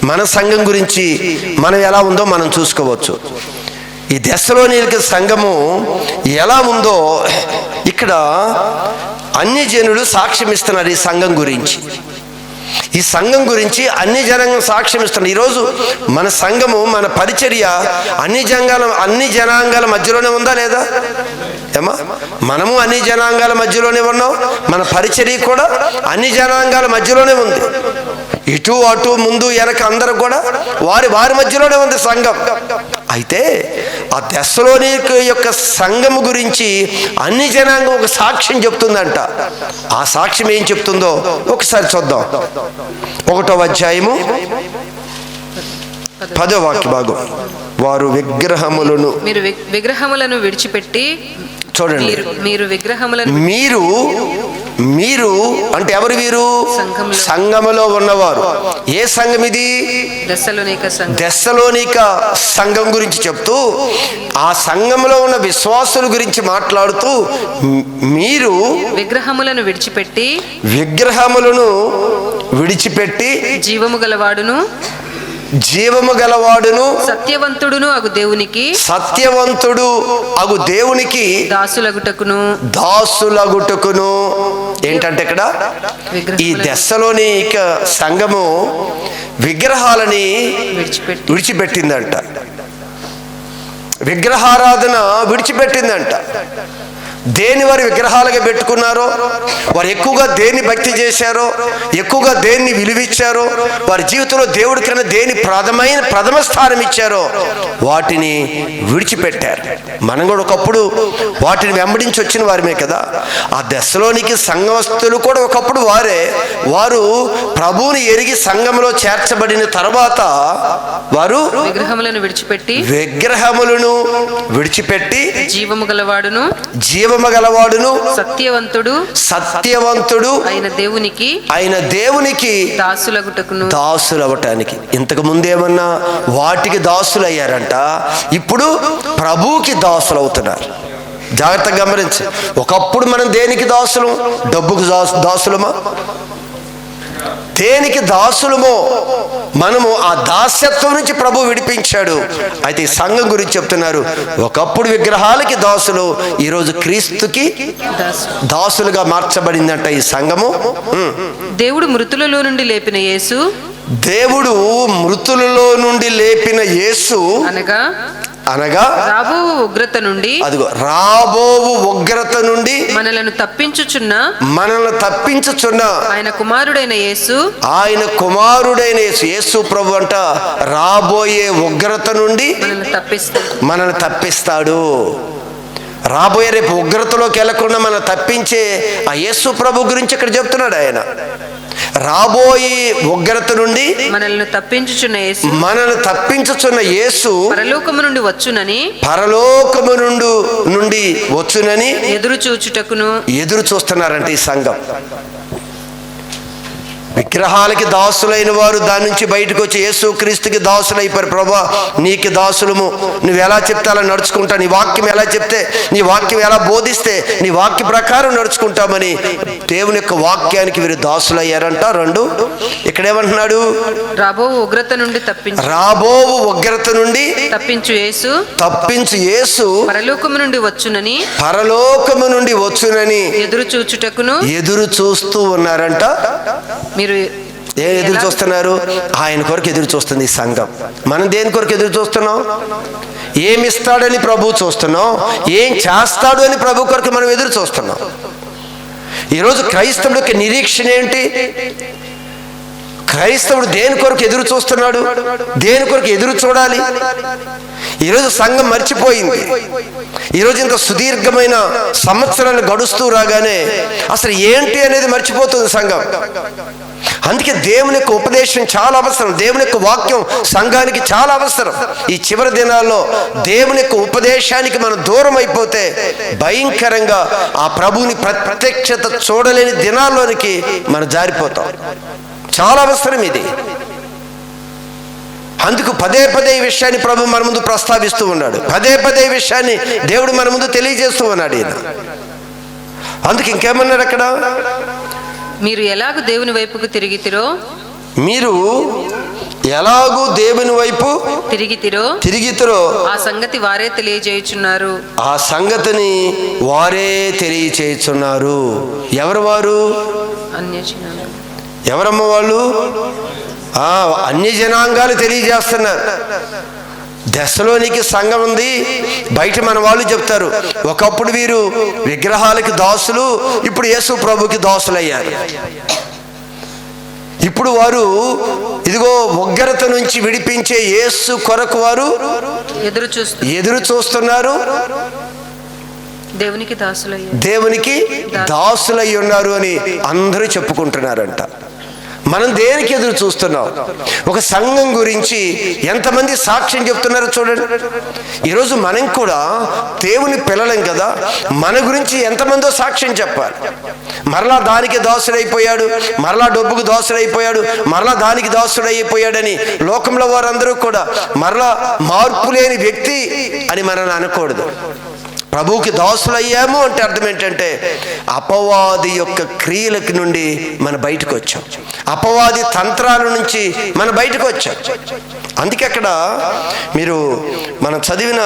మన సంఘం గురించి మనం ఎలా ఉందో మనం చూసుకోవచ్చు. ఈ దెస్సలోనికీయుల సంఘము ఎలా ఉందో ఇక్కడ అన్ని జనులు సాక్ష్యం ఇస్తున్నారు. ఈ సంఘం గురించి, ఈ సంఘం గురించి అన్ని జనాంగం సాక్ష్యం ఇస్తున్నారు. ఈరోజు మన సంఘము, మన పరిచర్య అన్ని జనాంగాల మధ్యలోనే ఉందా లేదా? ఏమా, మనము అన్ని జనాంగాల మధ్యలోనే ఉన్నాం, మన పరిచర్య కూడా అన్ని జనాంగాల మధ్యలోనే ఉంది. ఇటు అటు ముందు వెనక అందరూ కూడా వారి మధ్యలోనే ఉంది సంఘం. అయితే ఆ దెస్సలోనికీయుల యొక్క సంఘము గురించి అన్ని జనాంగం ఒక సాక్ష్యం చెప్తుందంట. ఆ సాక్ష్యం ఏం చెప్తుందో ఒకసారి చూద్దాం. 1వ అధ్యాయము 10వ వాక్య భాగం. వారు విగ్రహములను విడిచిపెట్టి, చూడండి, మీరు అంటే ఎవరు? వీరు సంఘములో ఉన్నవారు. ఏ సంఘం ఇది? దెస్సలోనిక సంఘం గురించి చెప్తూ, ఆ సంఘములో ఉన్న విశ్వాసుల గురించి మాట్లాడుతూ, మీరు విగ్రహములను విడిచిపెట్టి జీవము గలవాడును సత్యవంతుడు అగు దేవునికి దాసులగుటకును. ఏంటంటే ఇక్కడ ఈ దెస్సలోనిక సంఘము విగ్రహాలని విడిచిపెట్టిందంట, విగ్రహారాధన విడిచిపెట్టిందంట. దేని వారు విగ్రహాలుగా పెట్టుకున్నారో, వారు ఎక్కువగా దేన్ని భక్తి చేశారో, ఎక్కువగా దేన్ని విలువిచ్చారో, వారి జీవితంలో దేవుడికైనా దేని ప్రథమ స్థానం ఇచ్చారో వాటిని విడిచిపెట్టారు. మనం కూడా ఒకప్పుడు వాటిని వెంబడించి వచ్చిన వారిమే కదా. ఆ దెస్సలోనికీ సంఘస్థులు కూడా ఒకప్పుడు వారు ప్రభువుని ఎరిగి సంఘంలో చేర్చబడిన తర్వాత వారు విగ్రహములను విడిచిపెట్టి జీవము గలవాడును సత్యవంతుడు అయిన దేవునికి దాసులవటానికి. ఇంతకు ముందేమన్నా వాటికి దాసులు అయ్యారంట, ఇప్పుడు ప్రభువుకి దాసులు అవుతున్నారు. జాగ్రత్తగా గమనించి, ఒకప్పుడు మనం దేనికి దాసులు? డబ్బుకు దాసులమా? దేనికి దాసులమో మనము ఆ దాస్యత్వం నుంచి ప్రభు విడిపించాడు. అయితే ఈ సంఘం గురించి చెప్తున్నారు, ఒకప్పుడు విగ్రహాలకి దాసులు, ఈరోజు క్రీస్తుకి దాసులుగా మార్చబడిందంట ఈ సంఘము. దేవుడు మృతులలో నుండి లేపిన యేసు అనగా రాబో ఉగ్రత నుండి అదిగో రాబోవు ఉగ్రత నుండి మనలను తప్పించుచున్న ఆయన కుమారుడైన యేసు ప్రభు అంట రాబోయే ఉగ్రత నుండి మనల్ని తప్పిస్తాడు. రాబోయే రేపు ఉగ్రతలోకి వెళ్లకుండా మనం తప్పించే ఆ యేసు ప్రభు గురించి ఇక్కడ చెప్తున్నాడు. ఆయన రాబోయే ఉగ్రత నుండి మనల్ని తప్పించుచున్న యేసు పరలోకము నుండి వచ్చునని ఎదురు చూస్తున్నారంటే ఈ సంఘం. విగ్రహాలకి దాసులైన వారు దాని నుంచి బయటకు వచ్చి యేసు క్రీస్తుకి దాసులైపోయారు. ప్రభా నీకు దాసులము, నువ్వు ఎలా చెప్తే అలా నడుచుకుంటా, నీ వాక్యం ఎలా చెప్తే, నీ వాక్యం ఎలా బోధిస్తే నీ వాక్య ప్రకారం నడుచుకుంటామని దేవుని యొక్క వాక్యానికి వీరు దాసులయ్యారంట. రెండు ఇక్కడ ఏమంటున్నాడు? రాబోవు ఉగ్రత నుండి తప్పించు యేసు పరలోకము నుండి వచ్చునని ఎదురు చూస్తూ ఉన్నారంట. మీరు ఎదురు చూస్తున్నారు? ఆయన కొరకు ఎదురు చూస్తుంది ఈ సంఘం. మనం దేని కొరకు ఎదురు చూస్తున్నాం? ఏమిస్తాడని ప్రభు చూస్తున్నాం, ఏం చేస్తాడు అని ప్రభు కొరకు మనం ఎదురు చూస్తున్నాం. ఈరోజు క్రైస్తవుడికి నిరీక్షణ ఏంటి? క్రైస్తవుడు దేని కొరకు ఎదురు చూస్తున్నాడు? దేని కొరకు ఎదురు చూడాలి? ఈరోజు సంఘం మర్చిపోయింది. ఈరోజు ఇంత సుదీర్ఘమైన సంవత్సరాలు గడుస్తూ రాగానే అసలు ఏంటి అనేది మర్చిపోతుంది సంఘం. అందుకే దేవుని యొక్క ఉపదేశం చాలా అవసరం. దేవుని యొక్క వాక్యం సంఘానికి చాలా అవసరం. ఈ చివరి దినాల్లో దేవుని యొక్క ఉపదేశానికి మనం దూరం అయిపోతే భయంకరంగా ఆ ప్రభువుని ప్రత్యక్షత చూడలేని దినాల్లోనికి మనం జారిపోతాం. చాలా అవసరం ఇది. అందుకు పదే ఈ విషయాన్ని ప్రభు మన ముందు ప్రస్తావిస్తూ ఉన్నాడు. పదే ఈ విషయాన్ని దేవుడు మన ముందు తెలియజేస్తూ ఉన్నాడు. ఈయన అందుకు ఇంకేమన్నాడు అక్కడ? మీరు ఎలాగూ దేవుని వైపుకు తిరిగితిరో తిరిగితిరో ఆ సంగతి వారే తెలియజేయుచున్నారు. ఆ సంగతిని వారే తెలియచేయుచున్నారు. ఎవరు వారు? ఎవరమ్మ వాళ్ళు? అన్య జనాంగాలు తెలియజేస్తున్నారు. దశలోనికి సంఘం ఉంది. బయట మన వాళ్ళు చెప్తారు, ఒకప్పుడు వీరు విగ్రహాలకి దాసులు, ఇప్పుడు యేసు ప్రభుకి దాసులయ్యారు. ఇప్పుడు వారు ఇదిగో ఉగ్రత నుంచి విడిపించే యేసు కొరకు వారు ఎదురు చూస్తున్నారు. దేవునికి దాసులై ఉన్నారు అని అందరూ చెప్పుకుంటున్నారంట. మనం దేనికి ఎదురు చూస్తున్నాం? ఒక సంఘం గురించి ఎంతమంది సాక్ష్యం చెప్తున్నారో చూడండి. ఈరోజు మనం కూడా దేవుని పిల్లలం కదా, మన గురించి ఎంతమందో సాక్ష్యం చెప్పాలి. మరలా దానికి దాసుడైపోయాడు, మరలా డబ్బుకు దాసుడైపోయాడు, మరలా దానికి దాసుడైపోయాడని లోకంలో వారందరూ కూడా మరలా మార్పు లేని వ్యక్తి అని మనం అనకూడదు. ప్రభువుకి దాసులయ్యాము అంటే అర్థం ఏంటంటే అపవాది యొక్క క్రియలకి నుండి మన బయటకు వచ్చాం, అపవాది తంత్రాల నుంచి మన బయటకు వచ్చాం. అందుకే అక్కడ మీరు మనం చదివిన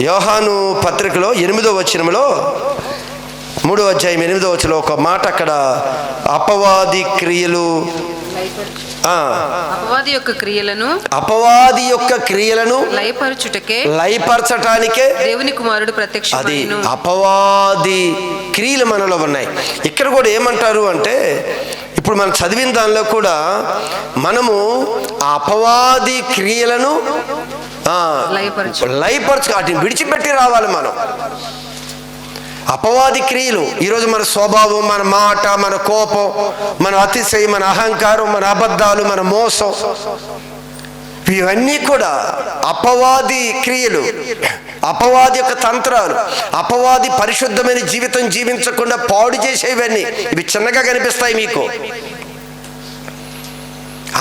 యోహాను పత్రికలో 8వ వచనంలో 3వ అధ్యాయం 8వ వచనంలో ఒక మాట అక్కడ అపవాది క్రియలు అపవాది యొక్క క్రియలను లయపరచటానికే దేవుని కుమారుడు ప్రత్యక్షమైనను. అది అపవాది క్రియలు మనలో ఉన్నాయి. ఇక్కడ కూడా ఏమంటారు అంటే ఇప్పుడు మనం చదివిన దానిలో కూడా మనము ఆ అపవాది క్రియలను లయపరచు వాటిని విడిచిపెట్టి రావాలి. మనం అపవాది క్రియలు ఈరోజు మన స్వభావం, మన మాట, మన కోపం, మన అతిశయం, మన అహంకారం, మన అబద్ధాలు, మన మోసం, ఇవన్నీ కూడా అపవాది క్రియలు, అపవాది యొక్క తంత్రాలు, అపవాది పరిశుద్ధమైన జీవితం జీవించకుండా పాడు చేసేవన్నీ. ఇవి చిన్నగా కనిపిస్తాయి మీకు.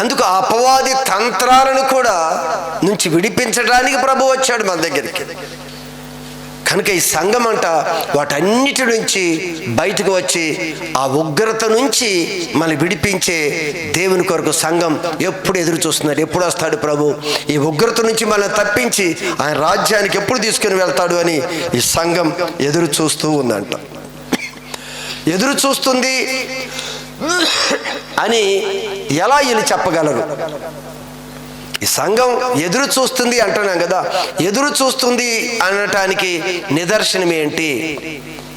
అందుకు ఆ అపవాది తంత్రాలను కూడా నుంచి విడిపించడానికి ప్రభు వచ్చాడు మన దగ్గరికి. కనుక ఈ సంఘం అంట వాటన్నిటి నుంచి బయటకు వచ్చి ఆ ఉగ్రత నుంచి మనల్ని విడిపించే దేవుని కొరకు సంఘం ఎప్పుడు ఎదురు చూస్తున్నాడు. ఎప్పుడు వస్తాడు ప్రభు, ఈ ఉగ్రత నుంచి మనల్ని తప్పించి ఆయన రాజ్యానికి ఎప్పుడు తీసుకుని వెళ్తాడు అని ఈ సంఘం ఎదురు చూస్తూ ఉందంట. ఎదురు చూస్తుంది అని ఎలా వీళ్ళు చెప్పగలరు? ఈ సంఘం ఎదురు చూస్తుంది అంటున్నాం కదా, ఎదురు చూస్తుంది అనటానికి నిదర్శనం ఏంటి?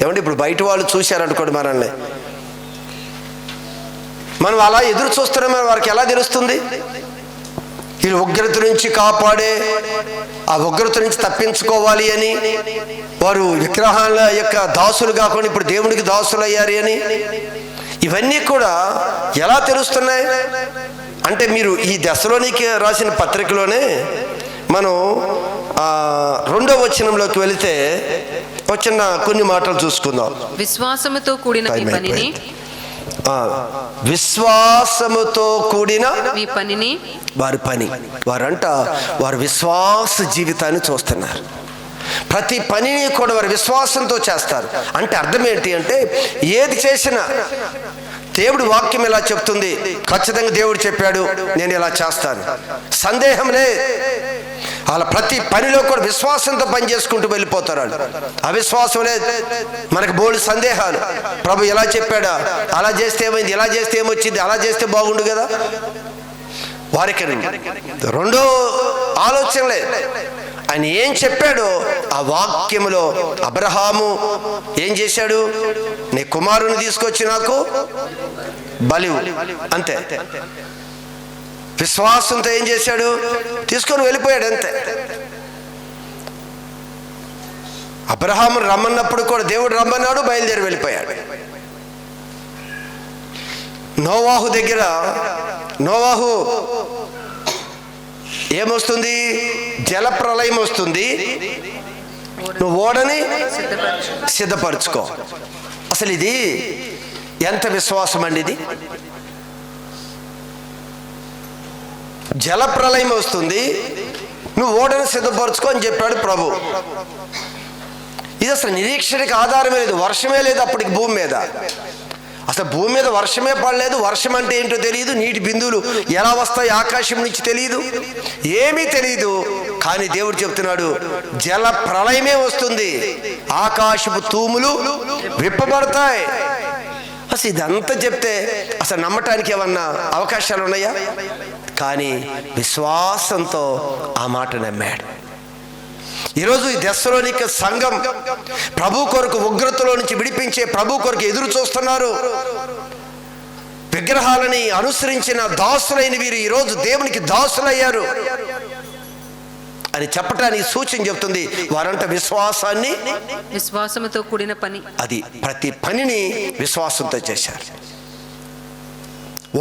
ఏమంటే ఇప్పుడు బయట వాళ్ళు చూశారనుకోండి మనల్ని, మనం అలా ఎదురు చూస్తున్నామని వారికి ఎలా తెలుస్తుంది? వీళ్ళు ఉగ్రత నుంచి కాపాడే, ఆ ఉగ్రత నుంచి తప్పించుకోవాలి అని వారు విగ్రహాల యొక్క దాసులు కాకుండా ఇప్పుడు దేవునికి దాసులు అయ్యారు అని, ఇవన్నీ కూడా ఎలా తెలుస్తున్నాయి అంటే, మీరు ఈ దశలోనికి రాసిన పత్రికలోనే మనం 2వ వచనంలోకి వెళితే వచ్చిన కొన్ని మాటలు చూసుకుందాం. విశ్వాసముతో కూడిన ఈ పనిని, విశ్వాసముతో కూడిన ఈ పనిని, వారు విశ్వాస జీవితాన్ని చూస్తున్నారు. ప్రతి పనిని కూడా వారు విశ్వాసంతో చేస్తారు. అంటే అర్థం ఏంటి అంటే, ఏది చేసినా దేవుడు వాక్యం ఇలా చెప్తుంది, ఖచ్చితంగా దేవుడు చెప్పాడు, నేను ఇలా చేస్తాను, సందేహం లే. అలా ప్రతి పనిలో కూడా విశ్వాసంతో పని చేసుకుంటూ వెళ్ళిపోతారు. అవిశ్వాసం లేదు, మనకు బోల్డ్ సందేహాలు. ప్రభు ఎలా చెప్పాడా, అలా చేస్తే ఏమైంది, ఇలా చేస్తే ఏమొచ్చింది, అలా చేస్తే బాగుండు కదా. వారికి రెండో ఆలోచనలే. ఆయన ఏం చెప్పాడో ఆ వాక్యములో అబ్రహాము ఏం చేశాడు? నీ కుమారుని తీసుకొచ్చి నాకు బలివు, అంతే. విశ్వాసంతో ఏం చేశాడు? తీసుకొని వెళ్ళిపోయాడు, అంతే. అబ్రహాము రమ్మన్నప్పుడు కూడా దేవుడు రమ్మన్నాడు, బయలుదేరి వెళ్ళిపోయాడు. నోవాహు దగ్గర నోవాహు ఏమొస్తుంది? జలప్రలయం వస్తుంది, నువ్వు ఓడని సిద్ధపరచుకో. అసలు ఇది ఎంత విశ్వాసం అండి ఇది! జలప్రలయం వస్తుంది, నువ్వు ఓడని సిద్ధపరచుకో అని చెప్పాడు ప్రభు. ఇది అసలు నిరీక్షణకి ఆధారమే లేదు, వర్షమే లేదు అప్పటికి భూమి మీద. అసలు భూమి మీద వర్షమే పడలేదు. వర్షం అంటే ఏంటో తెలియదు, నీటి బిందువులు ఎలా వస్తాయి ఆకాశం నుంచి తెలియదు, ఏమీ తెలియదు. కానీ దేవుడు చెప్తున్నాడు, జల ప్రళయమే వస్తుంది, ఆకాశపు తూములు విప్పబడతాయి. అసలు ఇదంతా చెప్తే అసలు నమ్మటానికి ఏమన్నా అవకాశాలు ఉన్నాయా? కానీ విశ్వాసంతో ఆ మాట నమ్మాడు. ఈరోజు ఈ దశలోనిక సంఘం ప్రభు కొరకు ఉగ్రతలో నుంచి విడిపించే ప్రభు కొరకు ఎదురు చూస్తున్నారు. విగ్రహాలని అనుసరించిన దాసులైన వీరు ఈరోజు దేవునికి దాసులయ్యారు అని చెప్పటానికి సూచన చెప్తుంది. వారంట విశ్వాసముతో కూడిన పని, అది ప్రతి పనిని విశ్వాసంతో చేశారు.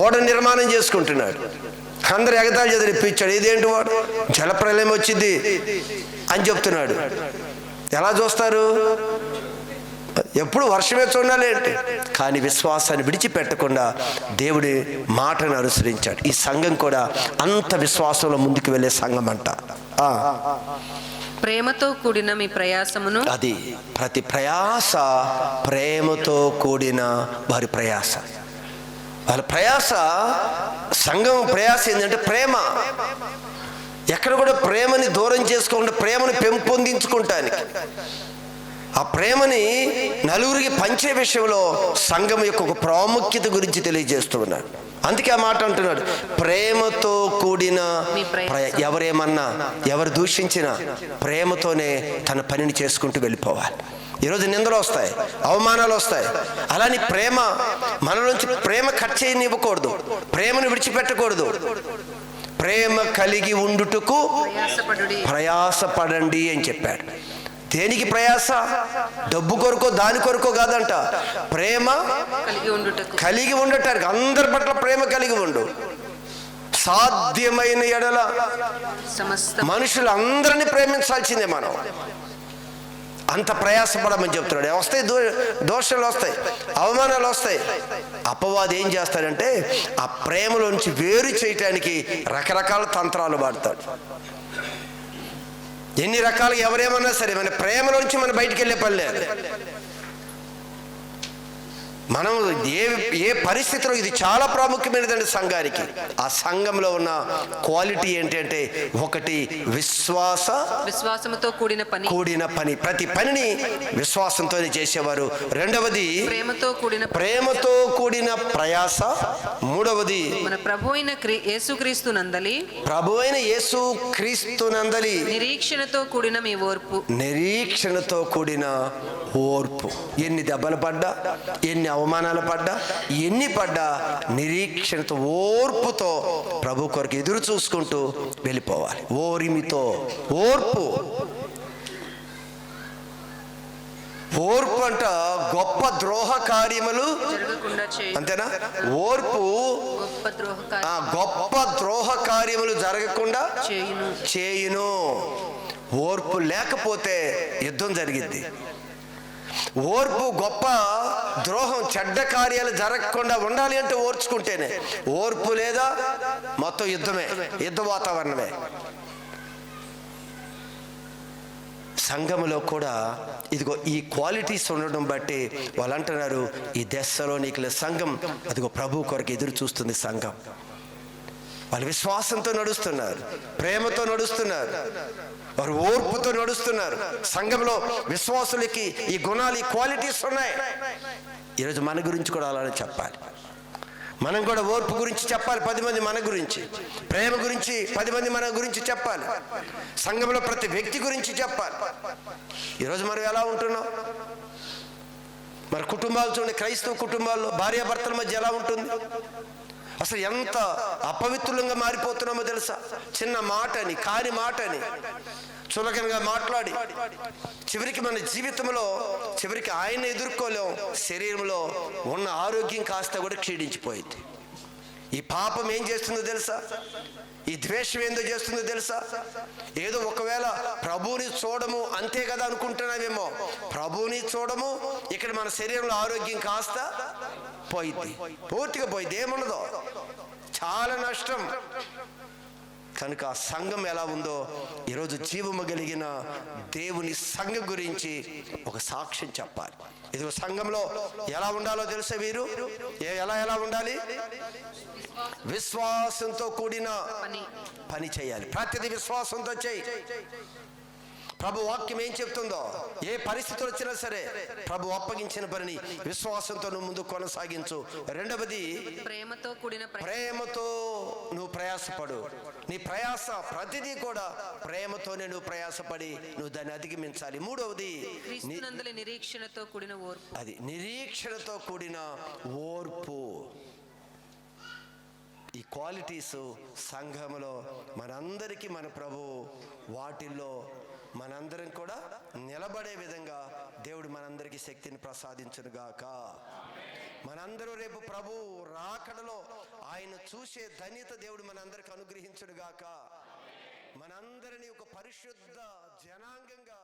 ఓడ నిర్మాణం చేసుకుంటున్నాడు, అందరు ఎగతాళి చదివిపించాడు. ఇదేంటి వాడు జలప్రలయం వచ్చింది అని చెప్తున్నాడు. ఎలా చూస్తారు? ఎప్పుడు వర్షమే చూడాలి అంటే. కానీ విశ్వాసాన్ని విడిచిపెట్టకుండా దేవుడి మాటను అనుసరించాడు. ఈ సంఘం కూడా అంత విశ్వాసంలో ముందుకు వెళ్ళే సంఘం అంట. ప్రేమతో కూడిన మీ ప్రయాసమును, అది ప్రతి ప్రయాస ప్రేమతో కూడిన వారి ప్రయాస. వాళ్ళ ప్రయాస, సంఘం ప్రయాస ఏంటంటే ప్రేమ. ఎక్కడ కూడా ప్రేమని దూరం చేసుకోకుండా ప్రేమను పెంపొందించుకుంటానికి, ఆ ప్రేమని నలుగురికి పంచే విషయంలో సంఘం యొక్క ఒక ప్రాముఖ్యత గురించి తెలియజేస్తూ ఉన్నాడు. అందుకే ఆ మాట అంటున్నాడు, ప్రేమతో కూడిన ఎవరేమన్నా ఎవరు దూషించినా ప్రేమతోనే తన పనిని చేసుకుంటూ వెళ్ళిపోవాలి. ఈరోజు నిందలు వస్తాయి, అవమానాలు వస్తాయి. అలాని ప్రేమ మనలోంచి ప్రేమ కట్ చేయనివ్వకూడదు, ప్రేమను విడిచిపెట్టకూడదు. ప్రేమ కలిగి ఉండుటకు ప్రయాసపడండి అని చెప్పాడు. దేనికి ప్రయాస? డబ్బు కొరకో దాని కొరకో కాదంట. ప్రేమ కలిగి ఉండటానికి, అందరి పట్ల ప్రేమ కలిగి ఉండు. సాధ్యమైన ఎడల మనుషులందరినీ ప్రేమించాల్సిందే మనం. అంత ప్రయాసపడమని చెప్తున్నాడు. వస్తాయి దోషాలు, వస్తాయి అవమానాలు, వస్తాయి. అపవాది ఏం చేస్తాడంటే ఆ ప్రేమలోంచి వేరు చేయటానికి రకరకాల తంత్రాలు వాడతాడు. ఎన్ని రకాలుగా ఎవరేమన్నా సరే మన ప్రేమలోంచి మనం బయటికి వెళ్ళే పని లేదు. మనం ఏ పరిస్థితిలో ఇది చాలా ప్రాముఖ్యమైనదండి సంఘానికి. ఆ సంఘంలో ఉన్న క్వాలిటీ ఏంటంటే, ఒకటి విశ్వాసముతో కూడిన పని, ప్రతి పనిని విశ్వాసంతోనే చేసేవారు. రెండవది ప్రేమతో కూడిన ప్రయాస. మూడవది మన ప్రభు అయిన యేసుక్రీస్తునందలి నిరీక్షణతో కూడిన ఓర్పు. ఎన్ని దెబ్బలు పడ్డా, ఎన్ని అవమానాలు పడ్డా, ఎన్ని పడ్డా నిరీక్షణతో ఓర్పుతో ప్రభు కొరకు ఎదురు చూసుకుంటూ వెళ్ళిపోవాలి. ఓర్పు అంట గొప్ప ద్రోహ కార్యములు అంతేనా? ఓర్పు గొప్ప ద్రోహ కార్యములు జరగకుండా చేయును. ఓర్పు లేకపోతే యుద్ధం జరిగింది. ఓర్పు గొప్ప ద్రోహం, చెడ్డ కార్యాలు జరగకుండా ఉండాలి అంటే ఓర్చుకుంటేనే. ఓర్పు లేదా మొత్తం యుద్ధ వాతావరణమే. సంఘములో కూడా ఇదిగో ఈ క్వాలిటీస్ ఉండడం బట్టి వాళ్ళు అంటున్నారు, ఈ దెస్సలోనికల సంఘం అదిగో ప్రభు కొరకు ఎదురు చూస్తుంది. సంఘం వాళ్ళు విశ్వాసంతో నడుస్తున్నారు, ప్రేమతో నడుస్తున్నారు, వారు ఓర్పుతో నడుస్తున్నారు. సంఘంలో విశ్వాసులకి ఈ గుణాలు, ఈ క్వాలిటీస్ ఉన్నాయి. ఈరోజు మన గురించి కూడా అలానే చెప్పాలి. మనం కూడా ఓర్పు గురించి చెప్పాలి 10 మంది మన గురించి, ప్రేమ గురించి 10 మంది మన గురించి చెప్పాలి, సంఘంలో ప్రతి వ్యక్తి గురించి చెప్పాలి. ఈరోజు మనం ఎలా ఉంటున్నాం? మన కుటుంబాలు చూడండి, క్రైస్తవ కుటుంబాల్లో భార్యాభర్తల మధ్య ఎలా ఉంటుంది? అసలు ఎంత అపవిత్రులంగా మారిపోతున్నామో తెలుసా? చిన్న మాటని, కాని మాటని చులకనగా మాట్లాడి చివరికి మన జీవితంలో ఆయన ఎదుర్కోలేం. శరీరంలో ఉన్న ఆరోగ్యం కాస్త కూడా క్షీణించిపోయింది. ఈ పాపం ఏం చేస్తుందో తెలుసా? ఈ ద్వేషం ఏందో చేస్తుందో తెలుసా? ఏదో ఒకవేళ ప్రభువుని చూడము అంతే కదా అనుకుంటున్నావేమో. ప్రభువుని చూడము, ఇక్కడ మన శరీరంలో ఆరోగ్యం కాస్త పోయింది, పూర్తిగా పోయింది, ఏముండదో, చాలా నష్టం. కనుక ఆ సంఘం ఎలా ఉందో ఈరోజు జీవము కలిగిన దేవుని సంఘం గురించి ఒక సాక్ష్యం చెప్పాలి. ఇది సంఘంలో ఎలా ఉండాలో తెలుసా? వీరు ఎలా ఉండాలి? విశ్వాసంతో కూడిన పని చేయాలి. ప్రతిదీ విశ్వాసంతో చేయి. ప్రభు వాక్యం ఏం చెప్తుందో, ఏ పరిస్థితులు వచ్చినా సరే ప్రభు అప్పగించిన పనిని విశ్వాసంతో నువ్వు ముందు కొనసాగించు. రెండవది ప్రేమతో నువ్వు ప్రయాసపడు. నీ ప్రయాస ప్రతిదీ కూడా ప్రేమతోనే నువ్వు ప్రయాసపడి నువ్వు దాన్ని అధిగమించాలి. మూడవది నిరీక్షణతో కూడిన ఓర్పు. అది నిరీక్షణతో కూడిన ఓర్పు. ఈ క్వాలిటీస్ సంఘములో మనందరికీ మన ప్రభు వాటిల్లో మనందరం కూడా నిలబడే విధంగా దేవుడు మనందరికీ శక్తిని ప్రసాదించునుగాక. మనందరూ రేపు ప్రభు రాకడలో ఆయన చూసే ధన్యత దేవుడు మనందరికి అనుగ్రహించునుగాక. మనందరినీ ఒక పరిశుద్ధ జనాంగంగా